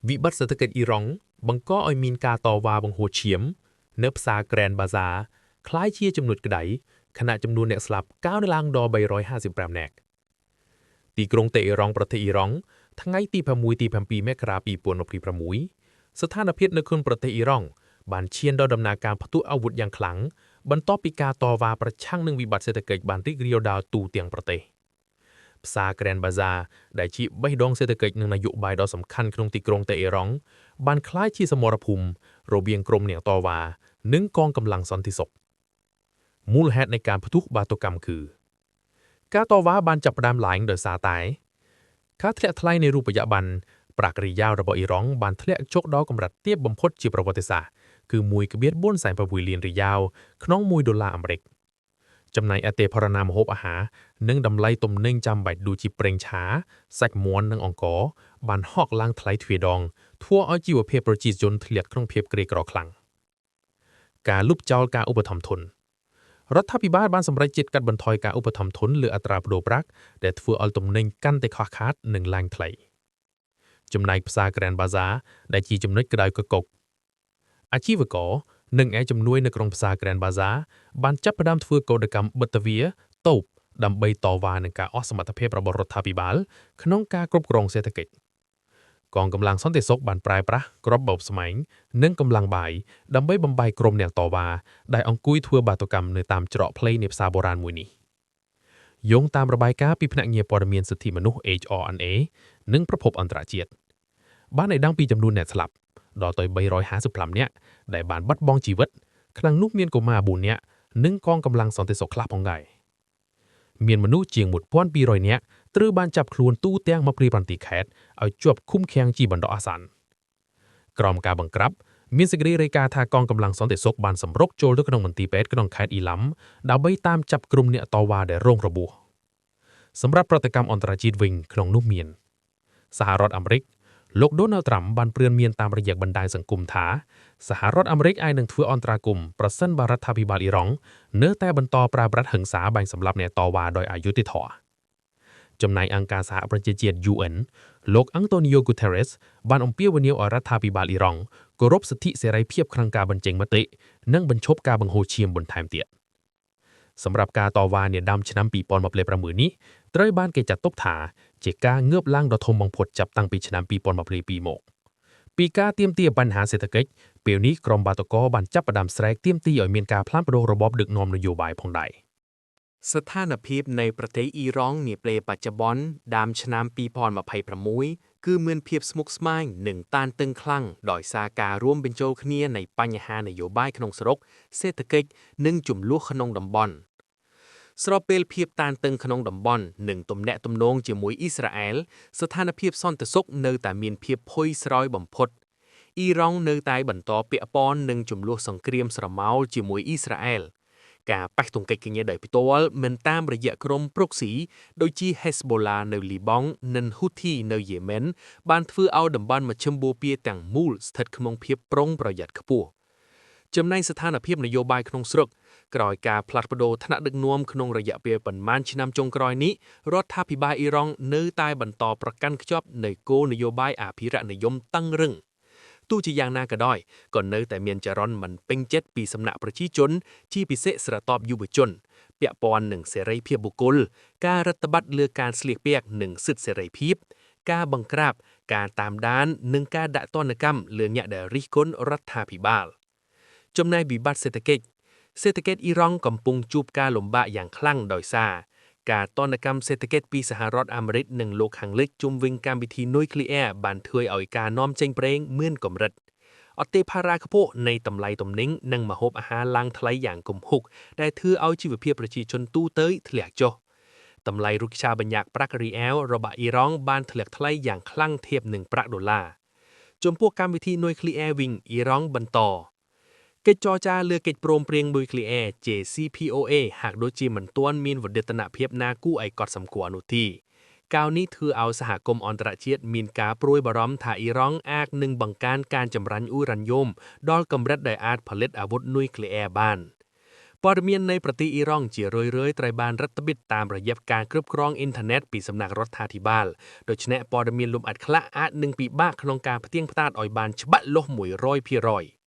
វិបត្តិសេដ្ឋកិច្ចអ៊ីរ៉ង់បង្កឲ្យមានការតវ៉ាបង្ហូរឈាមនៅផ្សារ Grand Bazaar คล้ายជាចំណុចក្តៅខណៈចំនួនអ្នកស្លាប់កើនឡើងដល់355នាក់ទីក្រុងតេអ៊ីរ៉ង់ប្រទេសអ៊ីរ៉ង់ថ្ងៃទី6ទី7មករា2026ស្ថានភាពនៅក្នុងប្រទេសអ៊ីរ៉ង់បានឈានដល់ដំណាក់កាលផ្ទុះអាវុធយ៉ាងខ្លាំងបន្ទាប់ពីការតវ៉ាប្រឆាំងនឹងវិបត្តិសេដ្ឋកិច្ចបានរីករាលដាលទូទាំងប្រទេសផ្សារ Grand Bazaar ដែលជាបេះដូងសេដ្ឋកិច្ចនិងនយោបាយដ៏សំខាន់ក្នុងទីក្រុងតេអ៊ីរ៉ង់បានក្លាយជាសមរភូមិរវាងក្រុមអ្នកតវ៉ានិងកងកម្លាំងសន្តិសុខមូលហេតុនៃការផ្ទុះបាតុកម្មគឺការតវ៉ាបានចាប់ផ្ដើមឡើងដោយសារតែការធ្លាក់ថ្លៃនៃរូបិយប័ណ្ណប្រាក់រីយ៉ាលរបស់អ៊ីរ៉ង់បានធ្លាក់ចុះដល់កម្រិតទាបបំផុតជាប្រវត្តិសាស្ត្រគឺ 1.4 លានរីយ៉ាលក្នុង$1អាមេរិកចំណែកអតិផរណាម្ហូបអាហារនិងតម្លៃទំនិញចាំបាច់ដូចជាប្រេងឆាសាច់មាន់និងអង្ករបានហក់ឡើងថ្លៃទ្វេដងធ្វើឲ្យជីវភាពប្រជាជនធ្លាក់ក្នុងភាពក្រីក្រខ្លាំងការលុបចោលការឧបត្ថម្ភធនរដ្ឋាភិបាលបានសម្រេចចិត្តកាត់បន្ថយការឧបត្ថម្ភធនលើអត្រាប្តូរប្រាក់ដែលធ្វើឲ្យទំនិញកាន់តែខ្វះខាតនិងឡើងថ្លៃចំណែកផ្សារ Grand Bazaar ដែលជាចំណុចក្តៅគគុកអាជីវករនិងឯជំនួយនៅក្នុងផ្សារ Grand Bazaar បានចាប់ផ្ដើមធ្វើកោតកម្មបិទទ្វារតូបដើម្បីតវ៉ានឹងការអស់សមត្ថភាពរបស់រដ្ឋាភិបាលក្នុងការគ្រប់គ្រងសេដ្ឋកិច្ចកងកម្លាំងសន្តិសុខបានប្រើប្រាស់គ្រាប់បោកស្មែងនិងកម្លាំងបាយដើម្បីបំបាយក្រុមអ្នកតវ៉ាដែលអង្គុយធ្វើបាតុកម្មនៅតាមច្រកផ្លូវនៃផ្សារបុរាណមួយនេះយោងតាមរបាយការណ៍ពីភ្នាក់ងារព័ត៌មានសិទ្ធិមនុស្ស HRNA និងប្រភពអន្តរជាតិបានឲ្យដឹងពីចំនួនអ្នកស្លាប់ដល់ទៅ355នាក់ដែលបានបាត់បង់ជីវិតក្នុងនោះមានកុមារ4នាក់និងកងកម្លាំងសន្តិសុខខ្លះផងដែរមានមនុស្សជាង1200នាក់ត្រូវបានចាប់ខ្លួនទូទាំង20ខេត្តឲ្យជាប់ឃុំឃាំងជាបណ្ដោះអាសន្នក្រោមការបង្ក្រាបមានសេចក្តីរាយការណ៍ថាកងកម្លាំងសន្តិសុខបានសម្រុកចូលទៅក្នុងមន្ទីរពេទ្យក្នុងខេត្តអ៊ីឡាំដើម្បីតាមចាប់ក្រុមអ្នកតវ៉ាដែលរងរបួសសម្រាប់ប្រតិកម្មអន្តរជាតិវិញក្នុងនោះមានសហរដ្ឋអាមេរិកលោក Donald Trump បានព្រានមានតាមរយៈបណ្ដាញសង្គមថាសហរដ្ឋអាមេរិកអាចនឹងធ្វើអន្តរាគមន៍ប្រសិនបើរដ្ឋាភិបាលអ៊ីរ៉ង់នៅតែបន្តប្រើប្រាស់ហិង្សាបាញ់សម្លាប់អ្នកតវ៉ាដោយអយុត្តិធម៌ចំណែកអង្គការសហប្រជាជាតិ UN លោក Antonio Guterres បានអំពាវនាវឲ្យរដ្ឋាភិបាលអ៊ីរ៉ង់គោរពសិទ្ធិសេរីភាពក្នុងការបញ្ចេញមតិនិងបញ្ឈប់ការបង្ហូរឈាមបន្ថែមទៀតសម្រាប់ការតវ៉ានាដើមឆ្នាំ2026នេះត្រូវបានគេចាត់ទុកថាជាការងើបឡើងដ៏ធំបំផុតចាប់តាំងពីឆ្នាំ2022មកពីការទាមទារបញ្ហាសេដ្ឋកិច្ចពេលនេះក្រុមបាតុករបានចាប់ផ្ដើមស្រែកទាមទារឲ្យមានការផ្លាស់ប្តូររបបដឹកនាំនយោបាយផងដែរស្ថានភាពនៃប្រទេសអ៊ីរ៉ង់នាពេលបច្ចុប្បន្នដើមឆ្នាំ2026គឺមានភាពស្មុគស្មាញនិងតានតឹងខ្លាំងដោយសារការរួមបញ្ចូលគ្នានៃបញ្ហានយោបាយក្នុងស្រុកសេដ្ឋកិច្ចនិងជម្លោះក្នុងតំបន់ស្របពេលភាពតានតឹងក្នុងតំបន់និងទំនាក់ទំនងជាមួយអ៊ីស្រាអែលស្ថានភាពសន្តិសុខនៅតែមានភាពផុយស្រួយបំផុតអ៊ីរ៉ង់នៅតែបន្តពាក់ព័ន្ធនឹងជម្លោះសង្គ្រាមស្រមោលជាមួយអ៊ីស្រាអែលការប៉ះទង្គិចគ្នាដោយផ្ទាល់មិនតាមរយៈក្រុម proxy ដូចជា Hezbollah នៅលីបង់និង Houthi នៅយេម៉ែនបានធ្វើឲ្យតំបន់មជ្ឈិមបូព៌ាទាំងមូលស្ថិតក្នុងភាពប្រុងប្រយ័ត្នខ្ពស់ចំណែកស្ថានភាពនយោបាយក្នុងស្រុកក្រោយការផ្លាស់ប្តូរថ្នាក់ដឹកនាំក្នុងរយៈពេលប៉ុន្មានឆ្នាំចុងក្រោយនេះរដ្ឋាភិបាលអ៊ីរ៉ង់នៅតែបន្តប្រកាន់ខ្ជាប់នូវគោលនយោបាយអភិរក្សនិយមតឹងរឹងទោះជាយ៉ាងណាក៏ដោយក៏នៅតែមានចរន្តមិនពេញចិត្តពីសំណាក់ប្រជាជនជាពិសេសស្រទាប់យុវជនពាក់ព័ន្ធនឹងសេរីភាពបុគ្គលការរដ្ឋបတ်លើការស្លៀកពាក់និងសិទ្ធិសេរីភាពការបង្ក្រាបការតាមដាននិងការដាក់ទណ្ឌកម្មលើអ្នកដែលរិះគន់រដ្ឋាភិបាលចំណែកវិបត្តិសេដ្ឋកិច្ចអ៊ីរ៉ង់កំពុងជួបការលំបាកយ៉ាងខ្លាំងដោយសារការទណ្ឌកម្មសេដ្ឋកិច្ចពីសហរដ្ឋអាមេរិកនិងលោកខាងលិចជុំវិញកម្មវិធីនុយក្លេអ៊ែរបានធ្វើឲ្យការនាំចេញប្រេងមានកម្រិតអតិផរណាខ្ពស់នៃតម្លៃទំនិញនិងម្ហូបអាហារឡើងថ្លៃយ៉ាងគំហុកដែលធ្វើឲ្យជីវភាពប្រជាជនទូទៅធ្លាក់ចុះតម្លៃរូបិយបញ្ញត្តិប្រាក់រីអែលរបស់អ៊ីរ៉ង់បានធ្លាក់ថ្លៃយ៉ាងខ្លាំងធៀបនឹងប្រាក់ដុល្លារចំពោះកម្មវិធីនុយក្លេអ៊ែរវិញអ៊ីរ៉ង់បន្តកិច្ចចរចាលើកិច្ចព្រមព្រៀងនុយក្លេអ៊ែរ JCPOA ហាក់ដូចជាមិនទាន់មានវឌ្ឍនភាពណាគួរឲ្យកត់សម្គាល់នោះទេកាលនេះធ្វើឲ្យសហគមន៍អន្តរជាតិមានការព្រួយបារម្ភថាអ៊ីរ៉ង់អាចនឹងបង្កើនការចម្រាញ់អ៊ូរ៉ានីយ៉ូមដល់កម្រិតដែលអាចផលិតអាវុធនុយក្លេអ៊ែរបាន ព័ត៌មាននៃប្រទេសអ៊ីរ៉ង់ជារឿយៗត្រូវបានរដ្ឋបិទតាមរយៈការគ្រប់គ្រងអ៊ីនធឺណិតពីសំណាក់រដ្ឋាភិបាលដូច្នេះព័ត៌មានលម្អិតខ្លះអាចនឹងពិបាកក្នុងការផ្ទៀងផ្ទាត់ឲ្យបានច្បាស់លាស់100%។